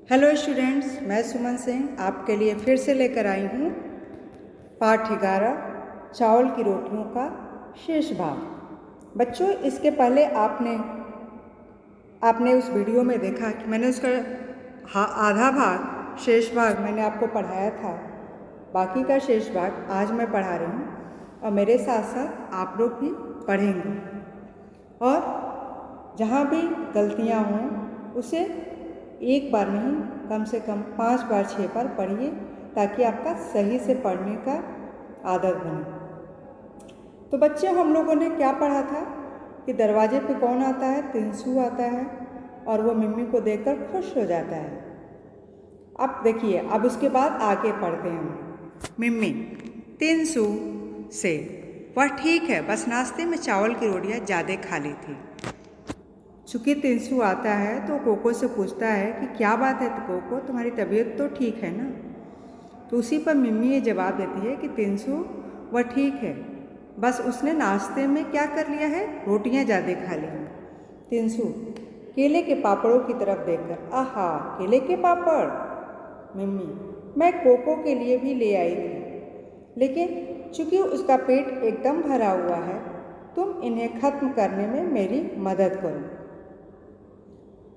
Hello students, मैं सुमन सिंह आपके लिए फिर से लेकर आई हूँ पाठ 11 चावल की रोटियों का शेष भाग। बच्चों, इसके पहले आपने उस वीडियो में देखा कि मैंने उसका आधा भाग शेष भाग मैंने आपको पढ़ाया था। बाकी का शेष भाग आज मैं पढ़ा रही हूँ और मेरे साथ साथ आप लोग भी पढ़ेंगे। और जहाँ भी गलतियाँ हों उसे एक बार नहीं, कम से कम 5 बार 6 बार पढ़िए ताकि आपका सही से पढ़ने का आदत बने। तो बच्चे, हम लोगों ने क्या पढ़ा था कि दरवाजे पे कौन आता है? तिनसू आता है और वो मिम्मी को देखकर खुश हो जाता है। अब देखिए, अब उसके बाद आगे पढ़ते हैं। मिम्मी तिनसू से, वह ठीक है, बस नाश्ते में चावल की रोटियां ज़्यादा खा ली थी। चूँकि तिनसू आता है तो कोको से पूछता है कि क्या बात है कोको, तुम्हारी तबीयत तो ठीक है ना? तो उसी पर मिम्मी ये जवाब देती है कि तिनसू वह ठीक है, बस उसने नाश्ते में क्या कर लिया है? रोटियां ज़्यादा खा ली हैं। तिनसू केले के पापड़ों की तरफ देखकर, आहा केले के पापड़? मिम्मी मैं कोको के लिए भी ले आई थी, लेकिन चूँकि उसका पेट एकदम भरा हुआ है, तुम इन्हें ख़त्म करने में मेरी मदद करो।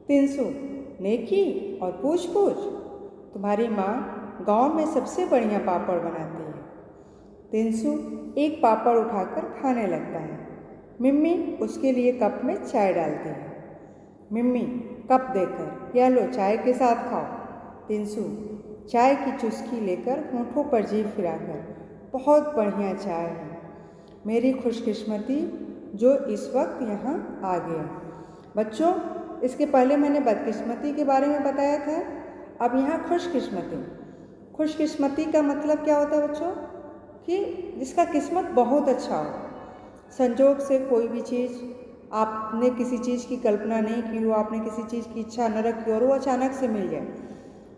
तिनसू नेकी और पूछ पूछ, तुम्हारी माँ गांव में सबसे बढ़िया पापड़ बनाती है। तिनसू एक पापड़ उठाकर खाने लगता है। मिम्मी उसके लिए कप में चाय डालती है। मिम्मी कप देकर, यह लो चाय के साथ खाओ। तिनसू चाय की चुस्की लेकर होंठों पर जीभ फिराकर, बहुत बढ़िया चाय है, मेरी खुशकिस्मती जो इस वक्त यहाँ आ गया। बच्चों, इसके पहले मैंने बदकिस्मती के बारे में बताया था, अब यहाँ खुशकिस्मती। खुशकिस्मती का मतलब क्या होता है बच्चों? कि जिसका किस्मत बहुत अच्छा हो, संजोग से कोई भी चीज़, आपने किसी चीज़ की कल्पना नहीं की हो, आपने किसी चीज़ की इच्छा न रखी और वो अचानक से मिल जाए,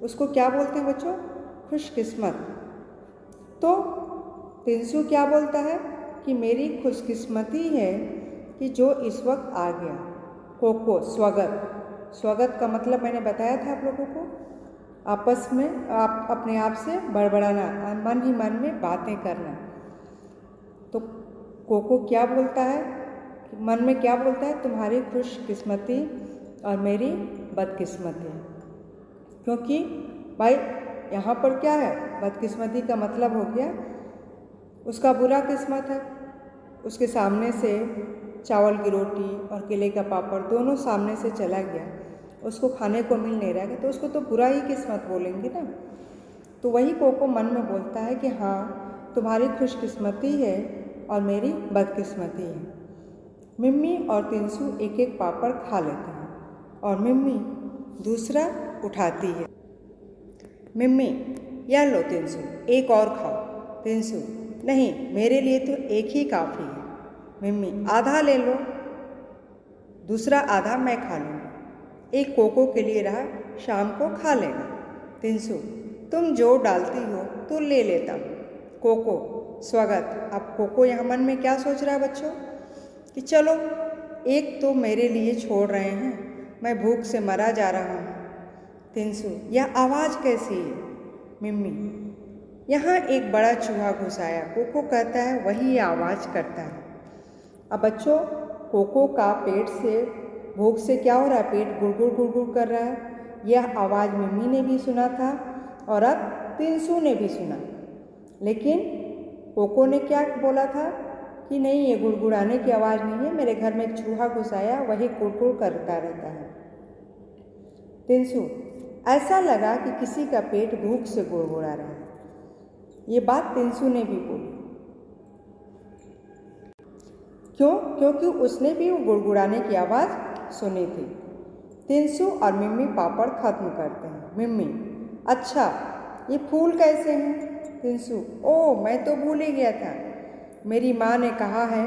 उसको क्या बोलते हैं बच्चों? खुशकिस्मत। तो तिनसू क्या बोलता है कि मेरी खुशकिस्मती है कि जो इस वक्त आ गया। कोको स्वागत। स्वागत का मतलब मैंने बताया था आप लोगों को, आपस में आप अपने आप से बड़बड़ाना, मन ही मन में बातें करना। तो कोको क्या बोलता है कि मन में क्या बोलता है? तुम्हारी खुशकिस्मती और मेरी बदकिस्मती। क्योंकि भाई यहाँ पर क्या है? बदकिस्मती का मतलब हो गया उसका बुरा किस्मत है, उसके सामने से चावल की रोटी और केले का पापड़ दोनों सामने से चला गया, उसको खाने को मिल नहीं रहा है, तो उसको तो बुरा ही किस्मत बोलेंगे ना। तो वही कोको मन में बोलता है कि हाँ, तुम्हारी खुशकिस्मती है और मेरी बदकिस्मती है। मिम्मी और तिनसू एक एक पापड़ खा लेते हैं और मिम्मी दूसरा उठाती है। मिम्मी यह लो तिनसू, एक और खाओ। तिनसू नहीं, मेरे लिए तो एक ही काफ़ी है। मिम्मी आधा ले लो, दूसरा आधा मैं खा लूँगा, एक कोको के लिए रहा, शाम को खा लेना। तिनसू तुम जो डालती हो तो ले लेता हूँ। कोको स्वागत। अब कोको यहाँ मन में क्या सोच रहा है बच्चों कि चलो एक तो मेरे लिए छोड़ रहे हैं, मैं भूख से मरा जा रहा हूँ। तिनसू यह आवाज़ कैसी है? मिम्मी यहाँ एक बड़ा चूहा घुस आया। कोको कहता है वही आवाज़ करता है। अब बच्चों, कोको का पेट से भूख से क्या हो रहा है? पेट गुड़गुड़ गुड़गुड़ कर रहा है। यह आवाज़ मिम्मी ने भी सुना था और अब तिनसू ने भी सुना, लेकिन कोको ने क्या बोला था कि नहीं, ये गुड़गुड़ाने की आवाज़ नहीं है, मेरे घर में एक चूहा घुस आया, वही गुड़गुड़ करता रहता है। तिनसू ऐसा लगा कि किसी का पेट भूख से गुड़गुड़ा रहा है। ये बात तिनसू ने भी बोली। क्यों? क्योंकि उसने भी वो गुड़गुड़ाने की आवाज़ सुनी थी। तिनसू और मिम्मी पापड़ खत्म करते हैं। मिम्मी अच्छा, ये फूल कैसे हैं? तिनसू ओह, मैं तो भूल ही गया था, मेरी माँ ने कहा है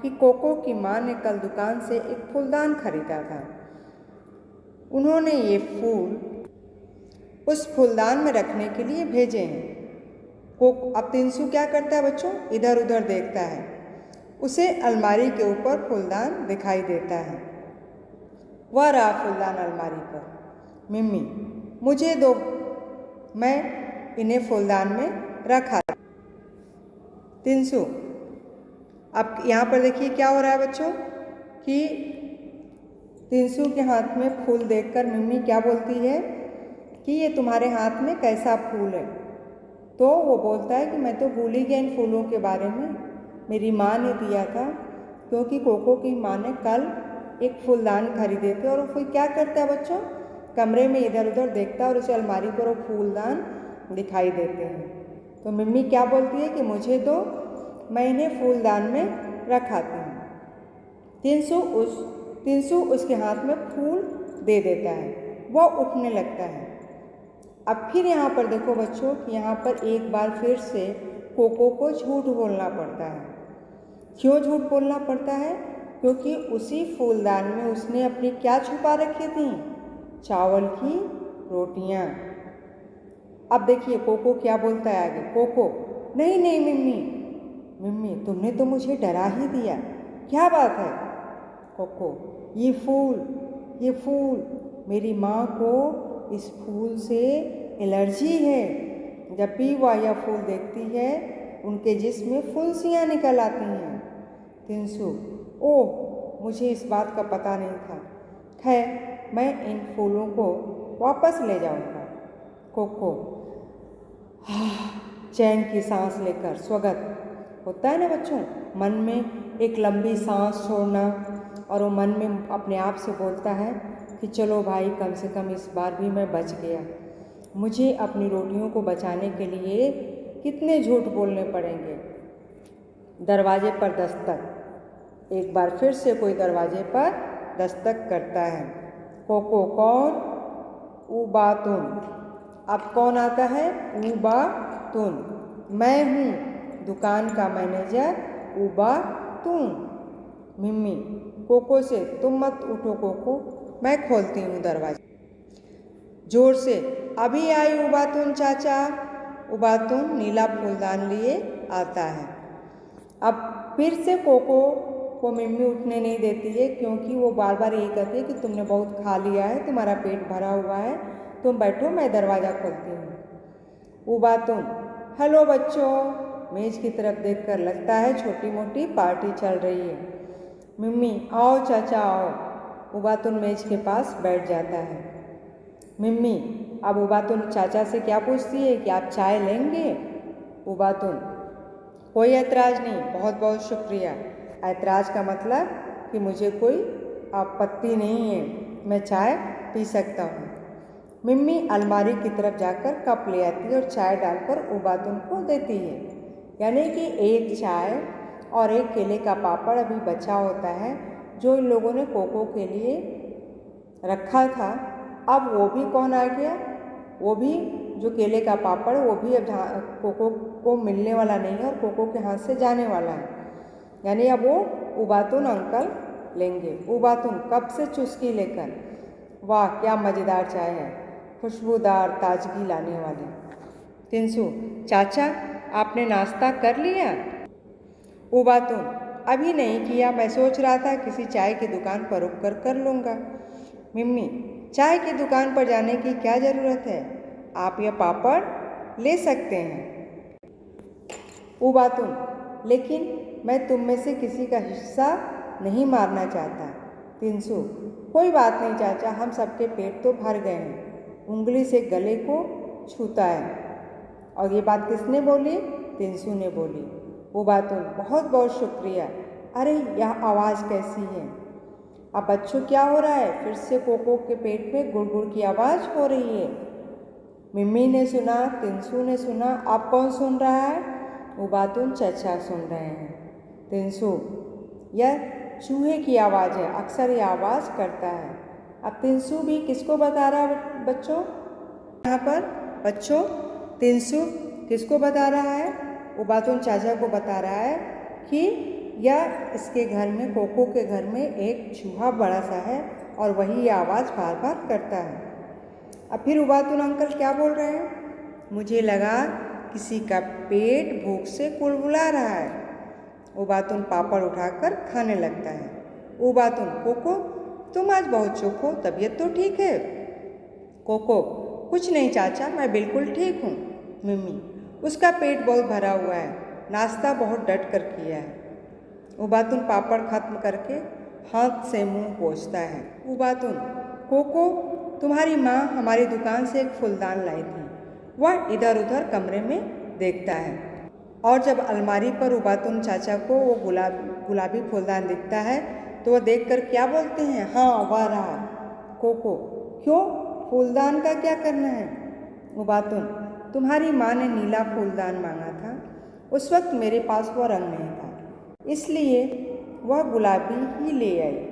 कि कोको की माँ ने कल दुकान से एक फूलदान खरीदा था, उन्होंने ये फूल उस फूलदान में रखने के लिए भेजे हैं। अब तिनसू क्या करता है बच्चों? इधर उधर देखता है, उसे अलमारी के ऊपर फूलदान दिखाई देता है। वह रहा फूलदान अलमारी पर। मिम्मी मुझे दो, मैं इन्हें फूलदान में रखा। तिनसु, अब यहाँ पर देखिए क्या हो रहा है बच्चों कि तिनसु के हाथ में फूल देखकर मिम्मी क्या बोलती है कि ये तुम्हारे हाथ में कैसा फूल है। तो वो बोलता है कि मैं तो भूल ही गया इन फूलों के बारे में, मेरी माँ ने दिया था, क्योंकि कोको की माँ ने कल एक फूलदान खरीदे थे। और वो फिर क्या करता है बच्चों, कमरे में इधर उधर देखता है और उसे अलमारी पर वो फूलदान दिखाई देते हैं। तो मिम्मी क्या बोलती है कि मुझे दो, मैं इन्हें फूलदान में रखाती हूँ। तिनसु उसके हाथ में फूल दे देता है, वह उठने लगता है। अब फिर यहाँ पर देखो बच्चों कि यहाँ पर एक बार फिर से कोको को झूठ बोलना पड़ता है। क्यों झूठ बोलना पड़ता है? क्योंकि उसी फूलदान में उसने अपनी क्या छुपा रखी थी, चावल की रोटियाँ। अब देखिए कोको क्या बोलता है आगे। कोको, नहीं नहीं मिम्मी तुमने तो मुझे डरा ही दिया, क्या बात है? कोको, ये फूल, मेरी माँ को इस फूल से एलर्जी है। जब भी वह यह फूल देखती है उनके जिस्म में फुंसियाँ निकल आती हैं। तिनसु, ओह मुझे इस बात का पता नहीं था, खैर मैं इन फूलों को वापस ले जाऊंगा। कोको, चैन की सांस लेकर स्वागत होता है ना बच्चों, मन में एक लंबी सांस छोड़ना, और वो मन में अपने आप से बोलता है कि चलो भाई कम से कम इस बार भी मैं बच गया। मुझे अपनी रोटियों को बचाने के लिए कितने झूठ बोलने पड़ेंगे। दरवाजे पर दस्तक, एक बार फिर से कोई दरवाजे पर दस्तक करता है। कोको, कौन? उबातुन। अब कौन आता है? उबातुन, मैं हूँ दुकान का मैनेजर उबातुन। मिम्मी कोको से, तुम मत उठो कोको, मैं खोलती हूँ दरवाजा। जोर से, अभी आई उबातुन चाचा। उबातुन नीला फूलदान लिए आता है। अब फिर से कोको को मिम्मी उठने नहीं देती है, क्योंकि वो बार बार यही कहती है कि तुमने बहुत खा लिया है, तुम्हारा पेट भरा हुआ है, तुम बैठो मैं दरवाज़ा खोलती हूँ। उबातुन, हेलो बच्चों, मेज़ की तरफ देखकर लगता है छोटी मोटी पार्टी चल रही है। मिम्मी, आओ चाचा आओ। उबातुन मेज़ के पास बैठ जाता है। मिम्मी अब उबातुन चाचा से क्या पूछती है कि आप चाय लेंगे? उबातुन, कोई ऐतराज़ नहीं, बहुत बहुत शुक्रिया। ऐतराज़ का मतलब कि मुझे कोई आपत्ति नहीं है, मैं चाय पी सकता हूँ। मिम्मी अलमारी की तरफ जाकर कप ले आती है और चाय डालकर उबातुन को देती है। यानी कि एक चाय और एक केले का पापड़ अभी बचा होता है, जो इन लोगों ने कोको के लिए रखा था। अब वो भी कौन आ गया, वो भी जो केले का पापड़, वो भी अब कोको को मिलने वाला नहीं है और कोको के हाथ से जाने वाला है। यानी अब वो उबातुन अंकल लेंगे। उबातुन कप से चुस्की लेकर, वाह क्या मज़ेदार चाय है, खुशबूदार ताजगी लाने वाली। तिनसु, चाचा आपने नाश्ता कर लिया? उबातुन, अभी नहीं किया, मैं सोच रहा था किसी चाय की दुकान पर रुक कर लूँगा। मिम्मी, चाय की दुकान पर जाने की क्या ज़रूरत है, आप यह पापड़ ले सकते हैं। उबातुन, लेकिन मैं तुम में से किसी का हिस्सा नहीं मारना चाहता। तिनसु, कोई बात नहीं चाचा, हम सबके पेट तो भर गए हैं। उंगली से गले को छूता है। और ये बात किसने बोली? तिनसु ने बोली। उबातुन, बहुत बहुत शुक्रिया। अरे यह आवाज़ कैसी है? अब बच्चों क्या हो रहा है? फिर से कोको के पेट में गुड़गुड़ की आवाज़ हो रही है। मिम्मी ने सुना, तिनसु ने सुना, अब कौन सुन रहा है? उबातुन चाचा सुन रहे हैं। तिनसु, यह चूहे की आवाज़ है, अक्सर यह आवाज़ करता है। अब तिनसु भी किसको बता रहा है बच्चों? यहाँ पर बच्चों तिनसु किसको बता रहा है? उबातुन चाचा को बता रहा है कि यह इसके घर में, कोको के घर में एक चूहा बड़ा सा है और वही ये आवाज़ बार बार करता है। अब फिर उबातुन अंकल क्या बोल रहे हैं? मुझे लगा किसी का पेट भूख से कुड़बुड़ा रहा है। उबातुन पापड़ उठाकर खाने लगता है। उबातुन, कोको तुम आज बहुत चुप हो, तबीयत तो ठीक है? कोको, कुछ नहीं चाचा, मैं बिल्कुल ठीक हूँ। मिम्मी, उसका पेट बहुत भरा हुआ है, नाश्ता बहुत डट कर किया है। उबातुन पापड़ खत्म करके हाथ से मुंह पोंछता है। उबातुन, कोको, तुम्हारी माँ हमारी दुकान से एक फूलदान लाई थी। वह इधर उधर कमरे में देखता है और जब अलमारी पर उबातुन चाचा को वो गुलाबी फूलदान दिखता है तो वह देखकर क्या बोलते हैं, हाँ वह रहा। कोको, क्यों, फूलदान का क्या करना है? उबातुन, तुम्हारी माँ ने नीला फूलदान मांगा था। उस वक्त मेरे पास वह रंग नहीं था, इसलिए वह गुलाबी ही ले आई।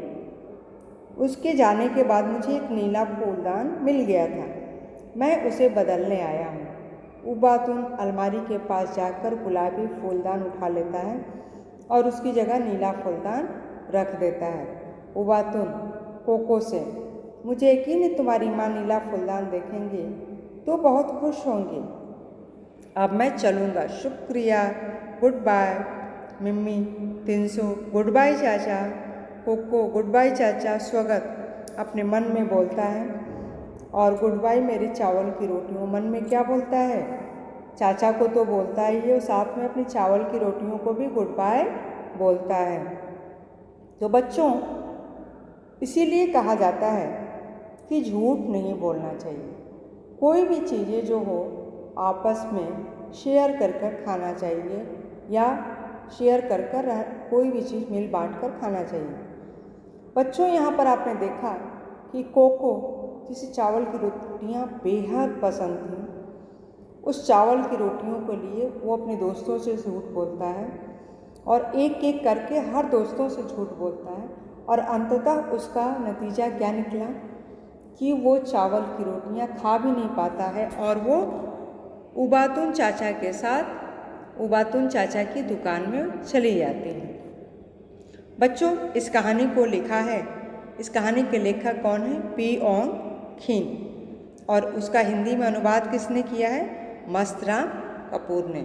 उसके जाने के बाद मुझे एक नीला फूलदान मिल गया था, मैं उसे बदलने आया हूँ। उबातुन अलमारी के पास जाकर गुलाबी फूलदान उठा लेता है और उसकी जगह नीला फूलदान रख देता है। उबातुन कोको से, मुझे यकीन है तुम्हारी माँ नीला फूलदान देखेंगे तो बहुत खुश होंगे। अब मैं चलूँगा, शुक्रिया, गुड बाय। मिम्मी, तिनसु, गुड बाय चाचा। कोको, गुड बाय चाचा, स्वागत अपने मन में बोलता है। और गुड बाय मेरी चावल की रोटियों, मन में क्या बोलता है? चाचा को तो बोलता ही है और साथ में अपनी चावल की रोटियों को भी गुड बाय बोलता है। तो बच्चों, इसीलिए कहा जाता है कि झूठ नहीं बोलना चाहिए। कोई भी चीज़ें जो हो आपस में शेयर कर कर खाना चाहिए या शेयर कर कर कोई भी चीज़ मिल बांट कर खाना चाहिए। बच्चों, यहाँ पर आपने देखा कि कोको, जिसे चावल की रोटियाँ बेहद पसंद थीं, उस चावल की रोटियों के लिए वो अपने दोस्तों से झूठ बोलता है और एक एक करके हर दोस्तों से झूठ बोलता है और अंततः उसका नतीजा क्या निकला कि वो चावल की रोटियाँ खा भी नहीं पाता है और वो उबातुन चाचा के साथ उबातुन चाचा की दुकान में चली जाती है। बच्चों, इस कहानी को लिखा है, इस कहानी के लेखक कौन है? पी ओंग खीन। और उसका हिंदी में अनुवाद किसने किया है? मस्तराम कपूर ने।